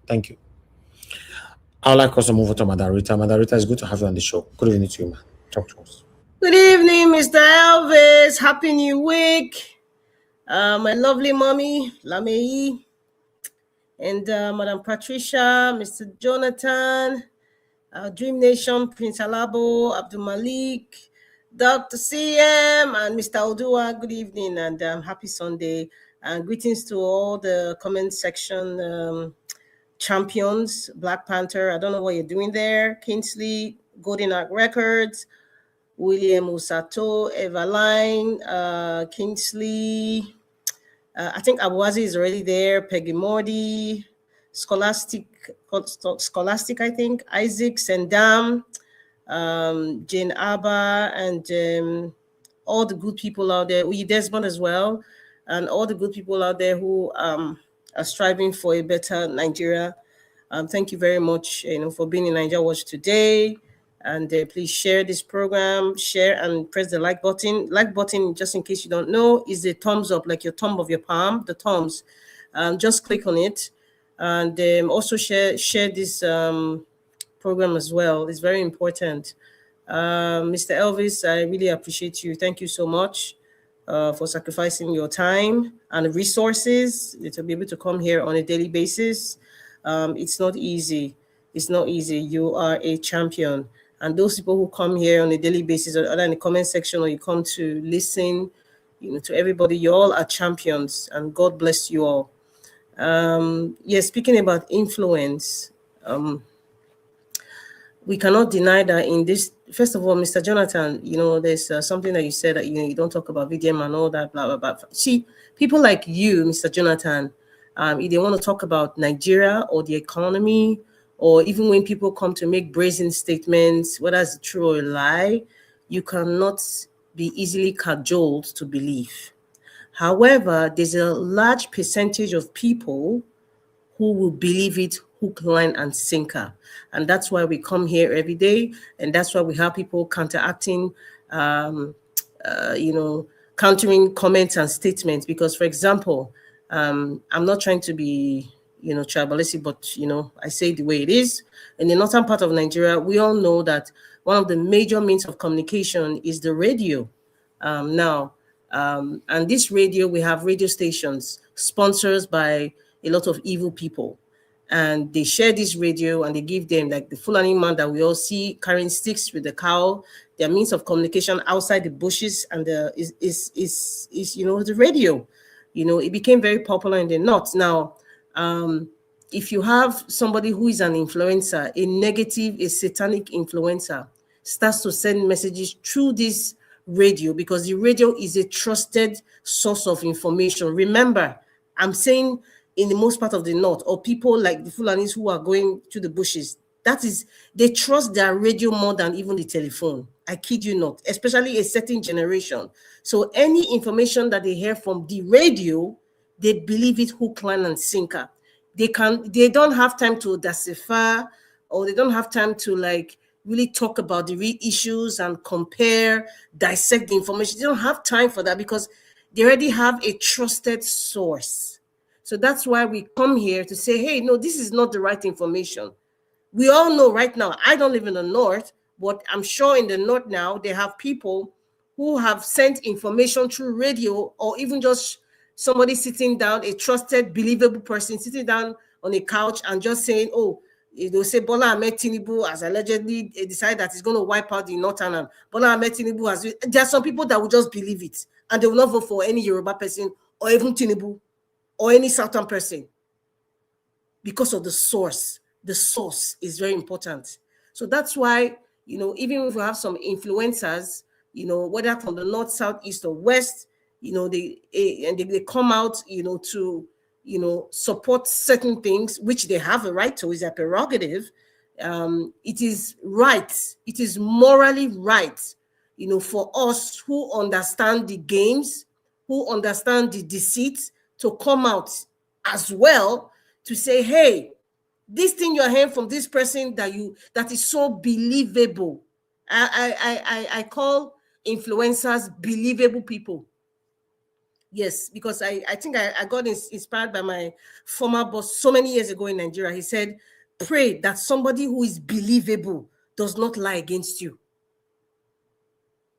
Thank you. I'd like us to move on to Madam Rita. Madam Rita, it's good to have you on the show. Good evening to you, man. Talk to us. Good evening, Mr. Elvis. Happy New Week. My lovely mommy, Lamei, and Madam Patricia, Mr. Jonathan, Dream Nation, Prince Alabo, Abdul Malik, Dr. CM, and Mr. Odua. Good evening and happy Sunday. And greetings to all the comment section champions, Black Panther. I don't know what you're doing there. Kingsley, Golden Ark Records, William Usato, Evaline, Kingsley. I think Abuazi is already there. Peggy Mordy, Scholastic, I think. Isaac Sendam, Jane Abba, and all the good people out there. Uyi Desmond as well, and all the good people out there who are striving for a better Nigeria. Thank you very much, for being in Nigeria Watch today. And please share this program, share and press the like button. Like button, just in case you don't know, is the thumbs up, like your thumb of your palm, the thumbs. Just click on it. And also share this program as well. It's very important. Mr. Elvis, I really appreciate you. Thank you so much for sacrificing your time and resources to be able to come here on a daily basis. It's not easy. It's not easy. You are a champion. And those people who come here on a daily basis, or either in the comment section, or you come to listen, to everybody, you all are champions, and God bless you all. Speaking about influence, we cannot deny that in this. First of all, Mr. Jonathan, there's something that you said that you don't talk about VDM and all that, blah blah blah. See, people like you, Mr. Jonathan, if they want to talk about Nigeria or the economy, or even when people come to make brazen statements, whether it's true or a lie, you cannot be easily cajoled to believe. However, there's a large percentage of people who will believe it hook, line, and sinker. And that's why we come here every day. And that's why we have people counteracting, countering comments and statements. Because, for example, I'm not trying to be tribalistic, but I say the way it is. In the northern part of Nigeria, we all know that one of the major means of communication is the radio. And this radio, we have radio stations sponsored by a lot of evil people, and they share this radio and they give them, like the Fulani man that we all see carrying sticks with the cow, their means of communication outside the bushes, and is the radio. It became very popular in the north. Now, if you have somebody who is an influencer, a negative, a satanic influencer, starts to send messages through this radio, because the radio is a trusted source of information. Remember, I'm saying in the most part of the north, or people like the Fulanis who are going to the bushes, that is, they trust their radio more than even the telephone. I kid you not, especially a certain generation. So any information that they hear from the radio, they believe it hook, line, and sinker. They don't have time to decipher, or they don't have time to really talk about the real issues and compare, dissect the information. They don't have time for that because they already have a trusted source. So that's why we come here to say, hey, no, this is not the right information. We all know right now, I don't live in the north, but I'm sure in the north now, they have people who have sent information through radio, or even just somebody sitting down, a trusted, believable person sitting down on a couch and just saying, oh, they'll say Bola Ahmed Tinubu has allegedly decided that he's going to wipe out the northern, and Bola Ahmed Tinubu has. There are some people that will just believe it, and they will not vote for any Yoruba person or even Tinubu or any southern person because of the source. The source is very important. So that's why, even if we have some influencers, whether from the north, south, east, or west, they come out, to support certain things, which they have a right to, is a prerogative. It is right. It is morally right, for us who understand the games, who understand the deceit, to come out as well to say, hey, this thing you're hearing from this person that is so believable. I call influencers believable people. Yes, because I think I got inspired by my former boss so many years ago in Nigeria. He said, pray that somebody who is believable does not lie against you.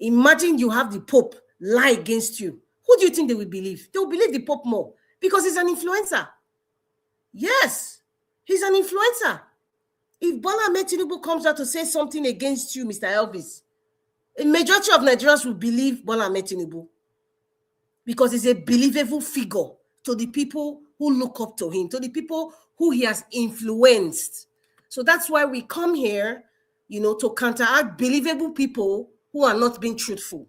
Imagine you have the Pope lie against you. Who do you think they will believe? They will believe the Pope more because he's an influencer. Yes, he's an influencer. If Bola Ahmed Tinubu comes out to say something against you, Mr. Elvis, a majority of Nigerians will believe Bola Ahmed Tinubu because he's a believable figure to the people who look up to him, to the people who he has influenced. So that's why we come here, to counteract believable people who are not being truthful.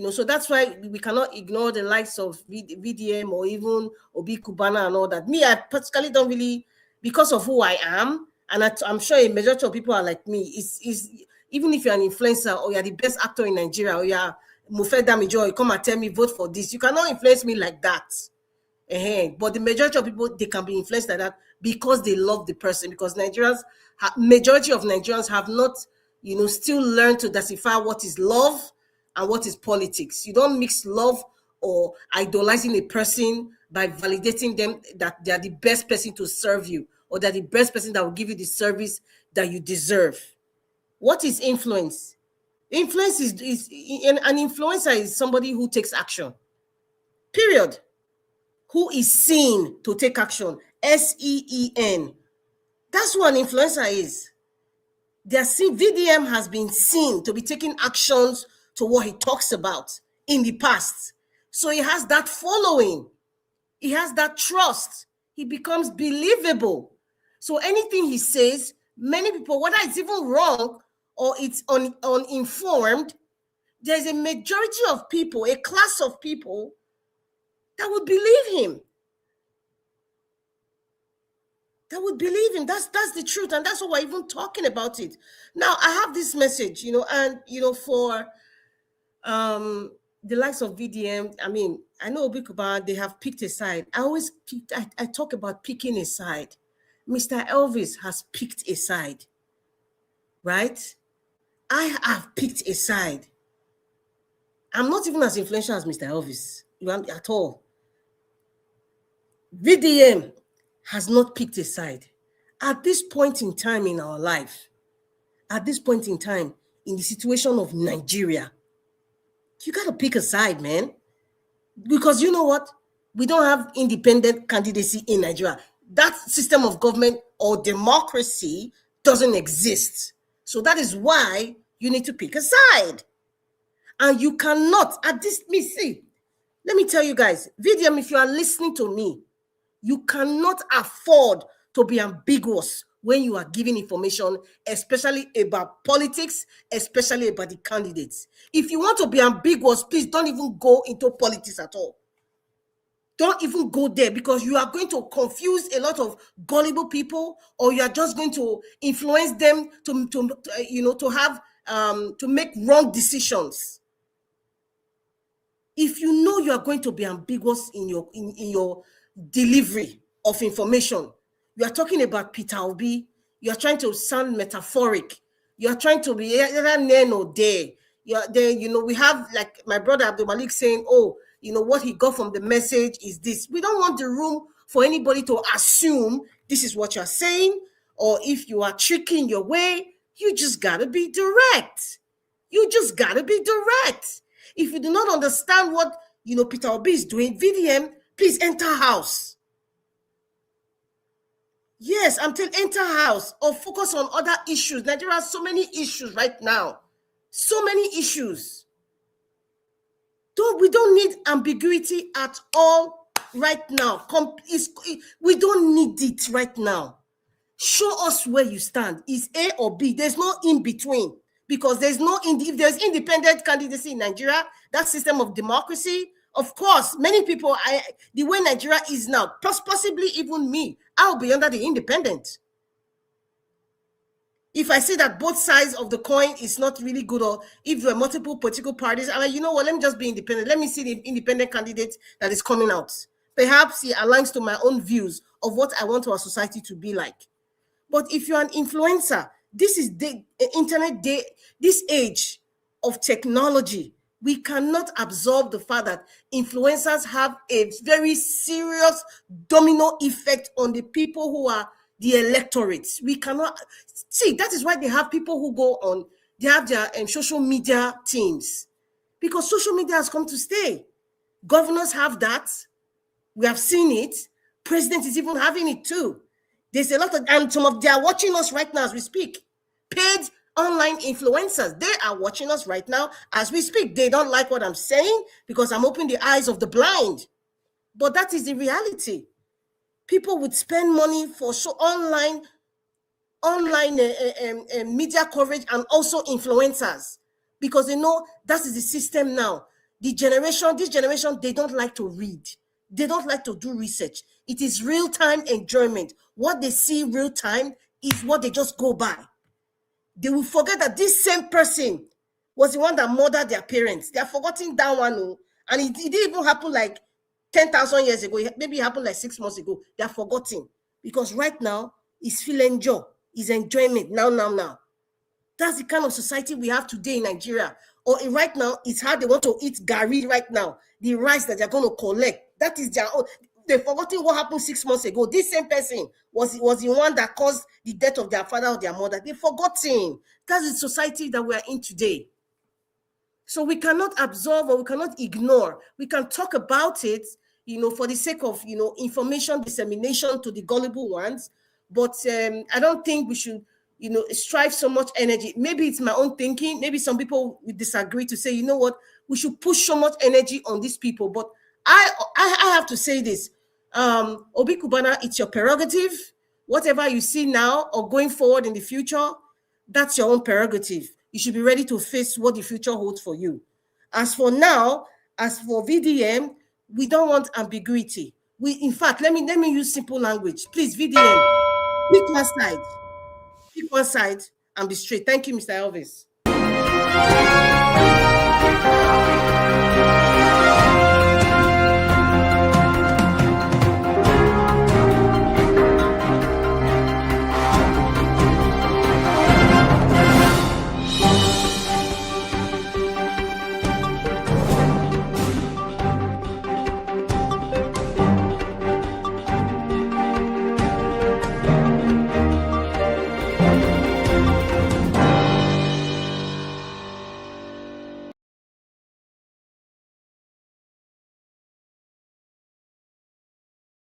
So that's why we cannot ignore the likes of VDM or even Obi Kubana and all that. Me, I particularly don't really, because of who I am, and I'm sure a majority of people are like me, is even if you're an influencer or you're the best actor in Nigeria or you're Mufe Damijo, you come and tell me vote for this, you cannot influence me like that. But the majority of people, they can be influenced like that because they love the person, because majority of Nigerians have not, still learned to decipher what is love and what is politics. You don't mix love or idolizing a person by validating them that they are the best person to serve you or they're the best person that will give you the service that you deserve. What is influence? Influence is an influencer is somebody who takes action. Period. Who is seen to take action. SEEN. That's what an influencer is. VDM has been seen to be taking actions to what he talks about in the past. So he has that following. He has that trust. He becomes believable. So anything he says, many people, whether it's even wrong or it's uninformed, there's a majority of people, a class of people that would believe him. That would believe him. That's the truth. And that's what we're even talking about it. Now, I have this message, and, for the likes of VDM, I mean, I know Obikuba, they have picked a side. I talk about picking a side. Mr. Elvis has picked a side, right? I have picked a side. I'm not even as influential as Mr. Elvis at all. VDM has not picked a side. At this point in time in our life, at this point in time in the situation of Nigeria, you got to pick a side, man. Because you know what? We don't have independent candidacy in Nigeria. That system of government or democracy doesn't exist. So that is why you need to pick a side. And you cannot, let me tell you guys, VDM, if you are listening to me, you cannot afford to be ambiguous when you are giving information, especially about politics, especially about the candidates. If you want to be ambiguous, please don't even go into politics at all. Don't even go there, because you are going to confuse a lot of gullible people, or you are just going to influence them to make wrong decisions. If you know you are going to be ambiguous in your delivery of information, you are talking about Peter Obi, you are trying to sound metaphoric, you are trying to be either near or there. You are there, we have like my brother Abdul Malik saying, oh, what he got from the message is this. We don't want the room for anybody to assume this is what you're saying, or if you are tricking your way, you just gotta be direct. You just gotta be direct. If you do not understand what Peter Obi is doing, VDM, please enter house. Yes, I'm telling enter house or focus on other issues. Nigeria has so many issues right now. So many issues. We don't need ambiguity at all right now. We don't need it right now. Show us where you stand. Is A or B? There's no in between, because if there's independent candidacy in Nigeria, that system of democracy, of course, many people, the way Nigeria is now, possibly even me, I'll be under the independent. If I see that both sides of the coin is not really good, or if there are multiple political parties, I'm like, you know what, let me just be independent. Let me see the independent candidate that is coming out. Perhaps he aligns to my own views of what I want our society to be like. But if you're an influencer, this is the internet day, this age of technology. We cannot absorb the fact that influencers have a very serious domino effect on the people who are the electorates. We cannot see, that is why they have people who go on, they have their social media teams, because social media has come to stay. Governors have that. We have seen it. President is even having it too. There's a lot of, and some of they are watching us right now as we speak. Paid online influencers, they are watching us right now as we speak. They don't like what I'm saying because I'm opening the eyes of the blind. But that is the reality. People would spend money for online media coverage and also influencers, because they know that is the system now. This generation, they don't like to read. They don't like to do research. It is real time enjoyment. What they see real time is what they just go by. They will forget that this same person was the one that murdered their parents. They are forgetting that one. Oh. And it didn't even happen like 10,000 years ago. Maybe it happened like 6 months ago. They are forgetting. Because right now, it's feeling joy, it's enjoyment. Now. That's the kind of society we have today in Nigeria. Or right now, it's how they want to eat gari right now. The rice that they're going to collect. That is their own. They've forgotten what happened 6 months ago. This same person was the one that caused the death of their father or their mother. They've forgotten. That's the society that we are in today. So we cannot absorb or we cannot ignore. We can talk about it, for the sake of, information dissemination to the gullible ones. But I don't think we should, strive so much energy. Maybe it's my own thinking. Maybe some people will disagree to say, you know what, we should push so much energy on these people. But I have to say this. Obi Kubana, it's your prerogative. Whatever you see now or going forward in the future, that's your own prerogative. You should be ready to face what the future holds for you. As for now, as for VDM, we don't want ambiguity. In fact, let me use simple language. Please, VDM, pick one side. Pick one side and be straight. Thank you, Mr. Elvis.